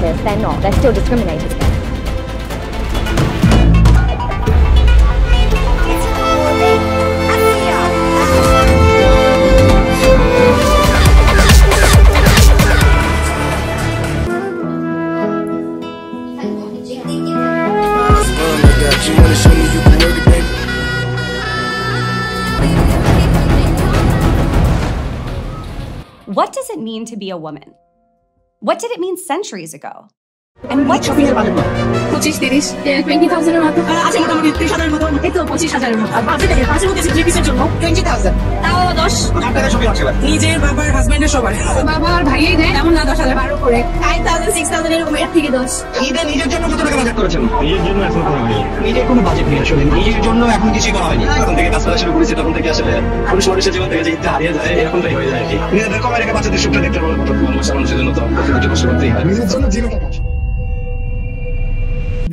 this, then no, they're still discriminated against. What does it mean to be a woman? What did it mean centuries ago? And what does it mean? 20,000 এর মতো আছে, মোটামুটি 30,000 এর মতো, এই তো 25,000 এর মতো। আর বাজেট থেকে পাঁচের মধ্যে 3 পিসের জন্য 20,000, তাও 10 আপনাদের সবই আছে, নিজের বাবার হাজবেন্ডের সবার, বাবার ভাইই দেয় এমন না 10,000 12 করে 5,000 6,000 এরকম, এর থেকে 10। ঈদে নিজের জন্য কত টাকা বাজেট করেছেন? নিজের জন্য এখন কোনো নেই, নিজের কোনো বাজেট নেই আসলে, নিজের জন্য এখন কিছুই করা হয়নি। তখন থেকে কাজ করা শুরু করেছি, তখন থেকে আসলে পুরুষ মানুষের জীবন থেকে যে ঈদটা হারিয়ে যায় এরকমটাই হয়ে যায় আর কি। নিজেদের কমায় রেখে বাচ্চাদের সুখটা দেখতে পারবো, কত ভালোবাসা মানুষের জন্য তো কষ্ট করতেই হয় নিজের জন্য জীবনটা।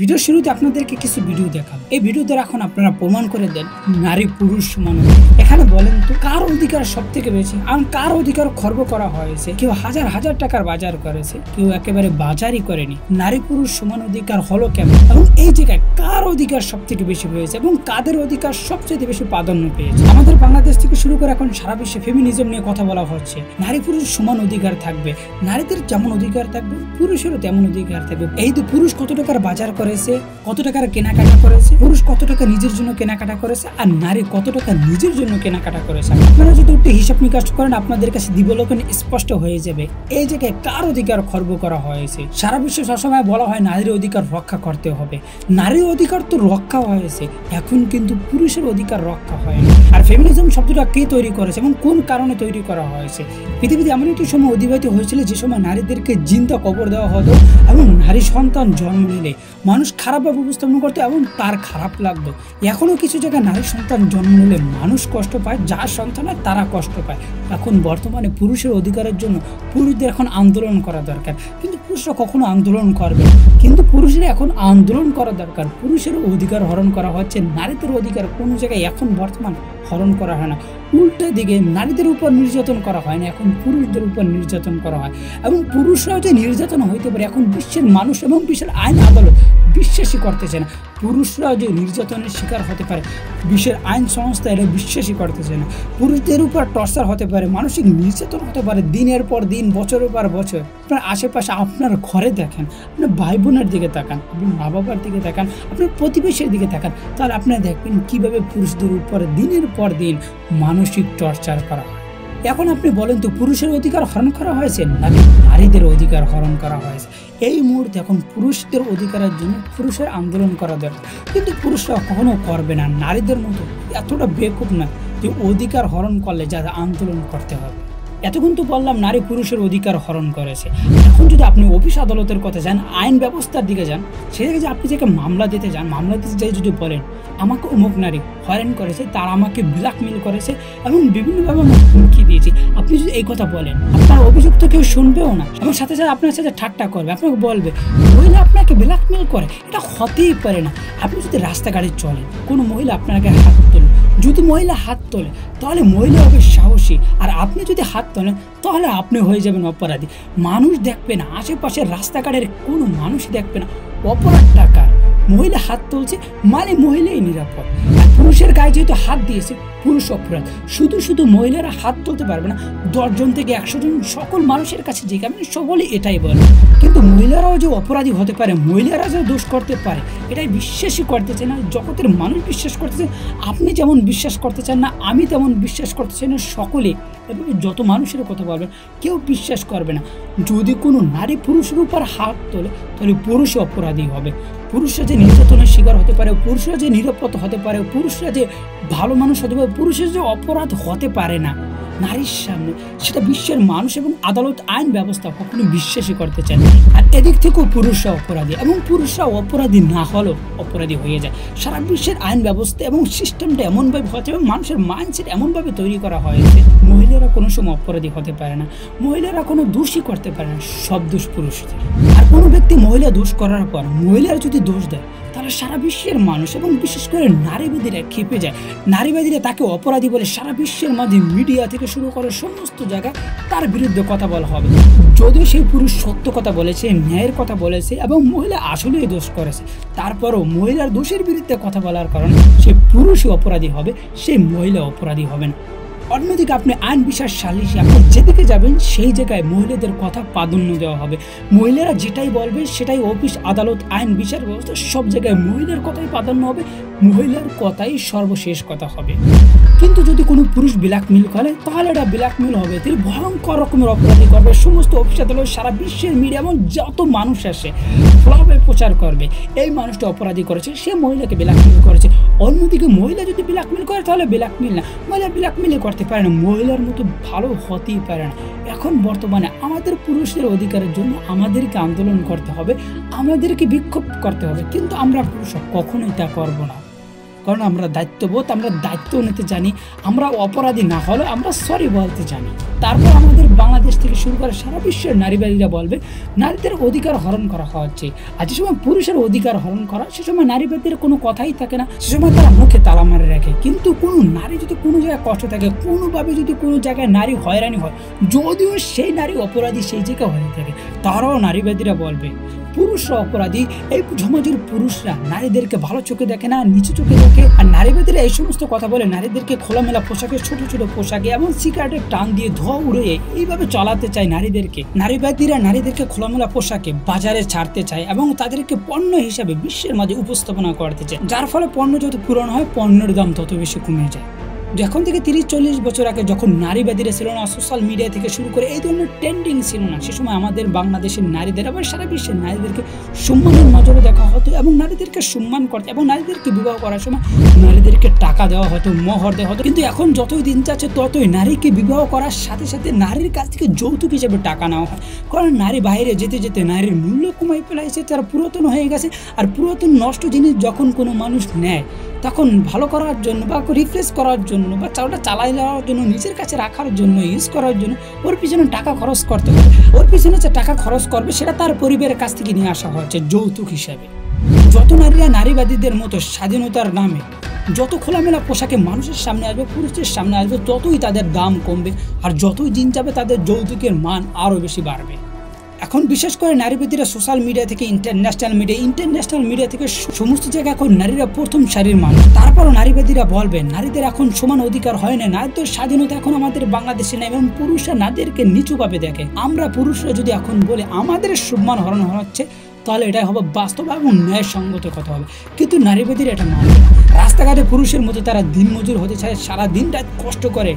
ভিডিও শুরুতে আপনাদেরকে কিছু ভিডিও দেখাবো। এই ভিডিওতে এখন আপনারা প্রমাণ করে দেন নারী পুরুষ সমান। এখানে বলেন তো কার অধিকার সব থেকে বেশি, আর কার অধিকার খর্ব করা হয়েছে? কেউ হাজার হাজার টাকার বাজার করেছে, কেউ একেবারে বাজারই করেনি। নারী পুরুষ সমান অধিকার হলো কেমন, এবং এই জায়গায় কার অধিকার সব থেকে বেশি হয়েছে এবং কাদের অধিকার সবচেয়ে বেশি প্রাধান্য পেয়েছে? আমাদের বাংলাদেশ থেকে শুরু করে এখন সারা বিশ্বে ফেমিনিজম নিয়ে কথা বলা হচ্ছে। নারী পুরুষ সমান অধিকার থাকবে, নারীদের যেমন অধিকার থাকবে পুরুষেরও তেমন অধিকার থাকবে। এই তো পুরুষ কত টাকার বাজার করেছে, কত টাকার কেনাকাটা করেছে, পুরুষ কত টাকা নিজের জন্য কেনাকাটা করেছে, আর নারী কত টাকা নিজের জন্য কেনাকাটা করেছে। আপনারা যদি একটু হিসাব নিকাশ করেন আপনাদের কাছে দিবলোকন স্পষ্ট হয়ে যাবে এই জায়গায় কার অধিকার খর্ব করা হয়েছে। সারা বিশ্বে সবসময় বলা হয় নারীর অধিকার রক্ষা করতে হবে, নারীর অধিকার তো রক্ষা হয়েছে, এখন কিন্তু পুরুষের অধিকার রক্ষা হয়নি। আর ফেমিনিজম শব্দটা কে তৈরি করেছে এবং কোন কারণে তৈরি করা হয়েছে? পৃথিবীতে এমন একটি সময় অতিবাহিত হয়েছিল যে সময় নারীদেরকে জিন্দা কবর দেওয়া হতো এবং নারী সন্তান জন্ম নিলে মানুষ খারাপভাবে উপস্থাপন করতো এবং তার খারাপ লাগতো। এখনো কিছু জায়গায় নারী সন্তান জন্ম নিলে মানুষ কষ্ট পায়, যার সন্তান হয় তারা কষ্ট পায়। এখন বর্তমানে পুরুষের অধিকারের জন্য পুরুষদের এখন আন্দোলন করা দরকার, কিন্তু পুরুষরা কখনো আন্দোলন করবে, কিন্তু পুরুষের এখন আন্দোলন করা দরকার। পুরুষের অধিকার হরণ করা হচ্ছে, নারীদের অধিকার কোনো জায়গায় এখন বর্তমান হরণ করা হয় না, উল্টো দিকে নারীদের উপর নির্যাতন করা হয় না, এখন পুরুষদের উপর নির্যাতন করা হয়। এবং পুরুষরাও যে নির্যাতন হইতে পারে এখন বিশ্বের মানুষ এবং বিশ্বের আইন আদালত বিশ্বাসই করতেছে না। পুরুষরাও যে নির্যাতনের শিকার হতে পারে বিশ্বের আইন সংস্থা এটা বিশ্বাসই করতেছে না। পুরুষদের উপর টর্চার হতে পারে, মানসিক নির্যাতন হতে পারে দিনের পর দিন, বছরের পর বছর। আপনার আশেপাশে আপনার ঘরে দেখেন, আপনার ভাই বোনের দিকে তাকান, আপনার মা বাবার দিকে তাকান, আপনার প্রতিবেশীর দিকে তাকান, তাহলে আপনারা দেখবেন কিভাবে পুরুষদের উপর দিনের পর দিন মানসিক টর্চার করা হয়। এখন আপনি বলেন তো পুরুষের অধিকার হরণ করা হয়েছে নাকি নারীদের অধিকার হরণ করা হয়েছে? এই মুহূর্তে এখন পুরুষদের অধিকারের জন্য পুরুষের আন্দোলন করা দরকার, কিন্তু পুরুষরা কখনো করবে না। নারীদের মতো এতটা বেকুব না যে অধিকার হরণ করলে যারা আন্দোলন করতে হবে। এতক্ষণ তো বললাম নারী পুরুষের অধিকার হরণ করেছে। এখন যদি আপনি অফিস আদালতের কথা যান, আইন ব্যবস্থার দিকে যান, সেই জায়গায় আপনি যাকে মামলা দিতে যান, মামলা দিতে যাই যদি বলেন আমাকে অমুক নারী হয়রান করেছে, তারা আমাকে ব্ল্যাকমেল করেছে এবং বিভিন্নভাবে আমাকে হুমকি দিয়েছে, আপনি যদি এই কথা বলেন আপনার অভিযোগ তো কেউ শুনবেও না এবং সাথে সাথে আপনার সাথে ঠাট্টা করবে, আপনাকে বলবে মহিলা আপনাকে ব্ল্যাকমেল করে, এটা হতেই পারে না। আপনি যদি রাস্তাঘাটে চলেন, কোনো মহিলা আপনাকে হাত তোলে, যদি মহিলা হাত তোলে তাহলে মহিলা হবে সাহসী, আর আপনি যদি হাত তোলেন তাহলে আপনি হয়ে যাবেন অপরাধী। মানুষ দেখবে না, আশেপাশের রাস্তাঘাটের কোনো মানুষই দেখবে না অপরাধ টাকার। মহিলা হাত তুলছে মানে মহিলাই নিরাপদ, আর পুরুষের গায়ে যেহেতু হাত দিয়েছে পুরুষ অপরাধ। শুধু মহিলারা হাত তুলতে পারবে না, 10 জন থেকে 100 জন সকল মানুষের কাছে জিজ্ঞাসা সকলে এটাই বলে, কিন্তু মহিলারাও যে অপরাধী হতে পারে, মহিলারা যে দোষ করতে পারে এটাই বিশ্বাসই করতেছে না। জগতের মানুষ বিশ্বাস করতেছে, আপনি যেমন বিশ্বাস করতে চান না, আমি তেমন বিশ্বাস করতে চাই না, সকলে এভাবে যত মানুষের কথা বলবেন কেউ বিশ্বাস করবে না। যদি কোনো নারী পুরুষের উপর হাত তোলে তাহলে পুরুষ অপরাধী হবে। পুরুষরা যে নির্যাতনের শিকার হতে পারে, পুরুষরা যে নিরাপদ হতে পারে, পুরুষরা যে ভালো মানুষ হতে পারে, পুরুষের যে অপরাধ হতে পারে না নারীর সামনে, সেটা বিশ্বের মানুষ এবং আদালত আইন ব্যবস্থা কখনো বিশ্বাসই করতে চায় না। আর এদিক থেকেও পুরুষরা অপরাধী, এবং পুরুষরা অপরাধী না হলেও অপরাধী হয়ে যায়। সারা বিশ্বের আইন ব্যবস্থা এবং সিস্টেমটা এমনভাবে হচ্ছে এবং মানুষের মাইন্ডসেট এমনভাবে তৈরি করা হয়েছে মহিলারা কোনো সময় অপরাধী হতে পারে না, মহিলারা কোনো দোষই করতে পারে না, সব দোষ পুরুষদের। আর কোনো ব্যক্তি মহিলা দোষ করার পর মহিলারা যদি দোষ দেয় তাহলে সারা বিশ্বের মানুষ এবং বিশেষ করে নারীবাদীরা ক্ষেপে যায়। নারীবাদীরা তাকে অপরাধী বলে সারা বিশ্বের মাঝে মিডিয়া থেকে শুরু করে সমস্ত জায়গায় তার বিরুদ্ধে কথা বলা হবে। যদিও সেই পুরুষ সত্য কথা বলেছে, ন্যায়ের কথা বলেছে এবং মহিলা আসলেই দোষ করেছে, তারপরও মহিলার দোষের বিরুদ্ধে কথা বলার কারণে সেই পুরুষই অপরাধী হবে, সেই মহিলা অপরাধী হবে না। অন্যদিকে আপনি আইন বিচার সালিশে আপনি যেদিকে যাবেন সেই জায়গায় মহিলাদের কথা প্রাধান্য দেওয়া হবে। মহিলারা যেটাই বলবে সেটাই অফিস, আদালত, আইন বিচার ব্যবস্থা সব জায়গায় মহিলার কথাই প্রাধান্য হবে, মহিলার কথাই সর্বশেষ কথা হবে। কিন্তু যদি কোনো পুরুষ ব্ল্যাকমেল করে তাহলে এটা ব্ল্যাকমেল হবে, তিনি ভয়ঙ্কর রকমের অপরাধী করবে। সমস্ত অফিস আদালত, সারা বিশ্বের মিডিয়া এবং যত মানুষ আসে ফ্লবে প্রচার করবে এই মানুষটা অপরাধী করেছে, সে মহিলাকে ব্ল্যাকমেল করেছে। অন্যদিকে মহিলা যদি ব্ল্যাকমেল করে তাহলে ব্ল্যাকমেল না, মহিলা ব্ল্যাকমেলই করতে পারে না, মহিলার মতো ভালো হতেই পারে না। এখন বর্তমানে আমাদের পুরুষের অধিকারের জন্য আমাদেরকে আন্দোলন করতে হবে, আমাদেরকে বিক্ষোভ করতে হবে, কিন্তু আমরা পুরুষ কখনোই তা করবো না, কারণ আমরা দায়িত্ববোধ, আমরা দায়িত্ব নিতে জানি, আমরা অপরাধী না হলেও আমরা সরি বলতে জানি। তারপর আমাদের বাংলাদেশ থেকে শুরু করে সারা বিশ্বের নারীবাদীরা বলবে নারীদের অধিকার হরণ করা হচ্ছে। আর যে সময় পুরুষের অধিকার হরণ করা, সে সময় নারীবাদীর কোনো কথাই থাকে না, সে সময় তারা মুখে তালা মারে রাখে। কিন্তু কোনো নারী যদি কোনো জায়গায় কষ্ট থাকে, কোনোভাবে যদি কোনো জায়গায় নারী হয়রানি হয়, যদিও সেই নারী অপরাধী সেই জায়গায় হয়ে থাকে, তারাও নারীবাদীরা বলবে পুরুষরা অপরাধী। এই সমাজের পুরুষরা নারীদেরকে ভালো চোখে দেখে না, নিচু চোখে দেখে। আর নারীবাদীরা এই সমস্ত কথা বলে নারীদেরকে খোলামেলা পোশাকে, ছোট ছোট পোশাকে এবং সিগারেটের টান দিয়ে ধোয়া উড়িয়ে এইভাবে চালাতে চায় নারীদেরকে। নারীবাদীরা নারীদেরকে খোলামেলা পোশাকে বাজারে ছাড়তে চায় এবং তাদেরকে পণ্য হিসাবে বিশ্বের মাঝে উপস্থাপনা করতে চায়, যার ফলে পণ্য যত পুরনো হয় পণ্যের দাম তত বেশি কমে যায়। যখন থেকে 30-40 বছর আগে যখন নারীবাদীরা ছিল না, সোশ্যাল মিডিয়া থেকে শুরু করে এই ধরনের ট্রেন্ডিং ছিল না, সে সময় আমাদের বাংলাদেশের নারীদের আবার সারা বিশ্বের নারীদেরকে সম্মানের নজরে দেখা হতো এবং নারীদেরকে সম্মান করতে এবং নারীদেরকে বিবাহ করার সময় নারীদেরকে টাকা দেওয়া হতো, মোহর দেওয়া হতো। কিন্তু এখন যতই দিন যাচ্ছে ততই নারীকে বিবাহ করার সাথে সাথে নারীর কাছ থেকে যৌতুক হিসেবে টাকা নেওয়া হয়, কারণ নারী বাইরে যেতে যেতে নারীর মূল্য কমাই ফেলাইছে, তারা পুরাতন হয়ে গেছে। আর পুরাতন নষ্ট জিনিস যখন কোনো মানুষ নেয় তখন ভালো করার জন্য বা রিপ্লেস করার জন্য বা ওটা চালাই যাওয়ার জন্য, নিজের কাছে রাখার জন্য, ইউজ করার জন্য ওর পিছনে টাকা খরচ করতে হবে। ওর পিছনে যে টাকা খরচ করবে সেটা তার পরিবারের কাছ থেকে নিয়ে আসা হচ্ছে যৌতুক হিসাবে। যত নারীরা নারীবাদীদের মতো স্বাধীনতার নামে যত খোলামেলা পোশাকে মানুষের সামনে আসবে, পুরুষের সামনে আসবে, ততই তাদের দাম কমবে আর যতই দিন যাবে তাদের যৌতুকের মান আরও বেশি বাড়বে। এখন বিশেষ করে নারীবাদীরা সোশ্যাল মিডিয়া থেকে ইন্টারন্যাশনাল মিডিয়া থেকে সমস্ত জায়গায় এখন নারীরা প্রথম সারির মানুষ। তারপরও নারীবাদীরা বলবে নারীদের এখন সমান অধিকার হয় না, নারীদের স্বাধীনতা এখন আমাদের বাংলাদেশে নেই এবং পুরুষরা নারীদেরকে নিচুভাবে দেখে। আমরা পুরুষরা যদি এখন বলে আমাদের সম্মান হরণ হচ্ছে তাহলে এটাই হবে বাস্তব এবং ন্যায়সঙ্গত কথা হবে, কিন্তু নারীবাদীরা এটা মানবে না। রাস্তাঘাটে পুরুষের মতো তারা দিনমজুর হতে চায়, সারা দিন রাত কষ্ট করে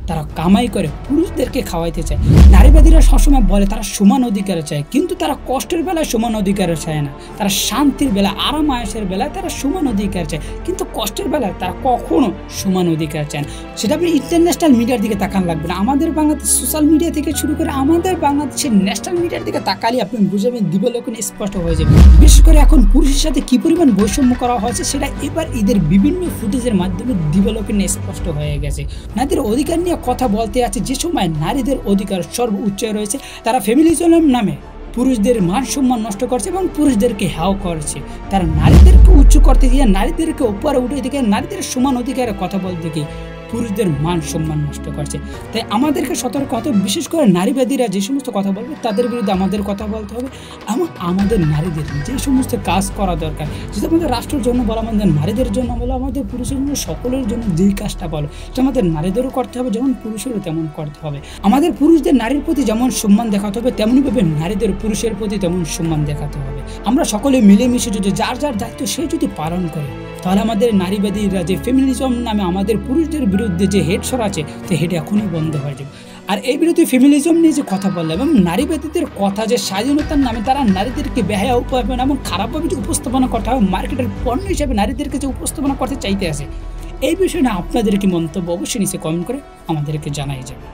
তারা কামাই করে পুরুষদেরকে খাওয়াইতে চায়। নারীবাদীরা সবসময় বলে তারা সমান অধিকার চায়, কিন্তু তারা কষ্টের বেলায় সমান অধিকার চায় না, তারা শান্তির বেলা, আরাম আয়েশের বেলায় তারা সমান অধিকার চায়, কিন্তু কষ্টের বেলায় তারা কখনো সমান অধিকার চায় না। সেটা আপনি ইন্টারন্যাশনাল মিডিয়ার দিকে তাকান লাগবে না, আমাদের বাংলাদেশ সোশ্যাল মিডিয়া থেকে শুরু করে আমাদের বাংলাদেশের ন্যাশনাল মিডিয়ার দিকে তাকালে আপনি বুঝাবেন দিবালোকে স্পষ্ট হয়ে যাবে। বিশেষ করে এখন পুরুষের সাথে কি পরিমাণ বৈষম্য করা হয়েছে সেটা এবার ঈদের বিভিন্ন ফুটেজের মাধ্যমে দিবালোকে স্পষ্ট হয়ে গেছে। নারীদের অধিকার নিয়ে কথা বলতে আছে, যে সময় নারীদের অধিকার সর্বোচ্চ রয়েছে, তারা ফেমিনিজমের নামে পুরুষদের মান সম্মান নষ্ট করছে এবং পুরুষদেরকে হেয় করছে। তারা নারীদেরকে উচ্চ করতে গিয়ে, নারীদেরকে উপরে উঠে দিকে, নারীদের সমান অধিকারের কথা বলতে গিয়ে পুরুষদের মান সম্মান নষ্ট করছে। তাই আমাদেরকে সতর্ক হতে, বিশেষ করে নারীবাদীরা যে সমস্ত কথা বলবে তাদের বিরুদ্ধে আমাদের কথা বলতে হবে এবং আমাদের নারীদের যে সমস্ত কাজ করা দরকার, যেটা আমাদের রাষ্ট্রের জন্য বলো, আমাদের নারীদের জন্য বলো, আমাদের পুরুষের জন্য, সকলের জন্য যেই কাজটা বলো সেটা আমাদের নারীদেরও করতে হবে, যেমন পুরুষেরও তেমন করতে হবে। আমাদের পুরুষদের নারীর প্রতি যেমন সম্মান দেখাতে হবে, তেমনিভাবে নারীদের পুরুষের প্রতি তেমন সম্মান দেখাতে হবে। আমরা সকলে মিলেমিশে যদি যার যার দায়িত্ব সে যদি পালন করে, তাহলে আমাদের নারীবাদীরা যে ফেমিনিজম নামে আমাদের পুরুষদের বিরুদ্ধে যে হেড সরাচ্ছে সে হেড এখনই বন্ধ হয়ে যাবে। আর এই বিরুদ্ধে ফেমিনিজম নিয়ে যে কথা বললাম এবং নারীবাদীদের কথা যে স্বাধীনতার নামে তারা নারীদেরকে বেহায়া উপস্থাপনা এবং খারাপভাবে যে উপস্থাপনা করতে হবে, মার্কেটের পণ্য হিসাবে নারীদেরকে যে উপস্থাপনা করতে চাইতে আছে, এই বিষয়ে না আপনাদের কি মন্তব্য অবশ্যই নিচে কমেন্ট করে আমাদেরকে জানাই যাবে।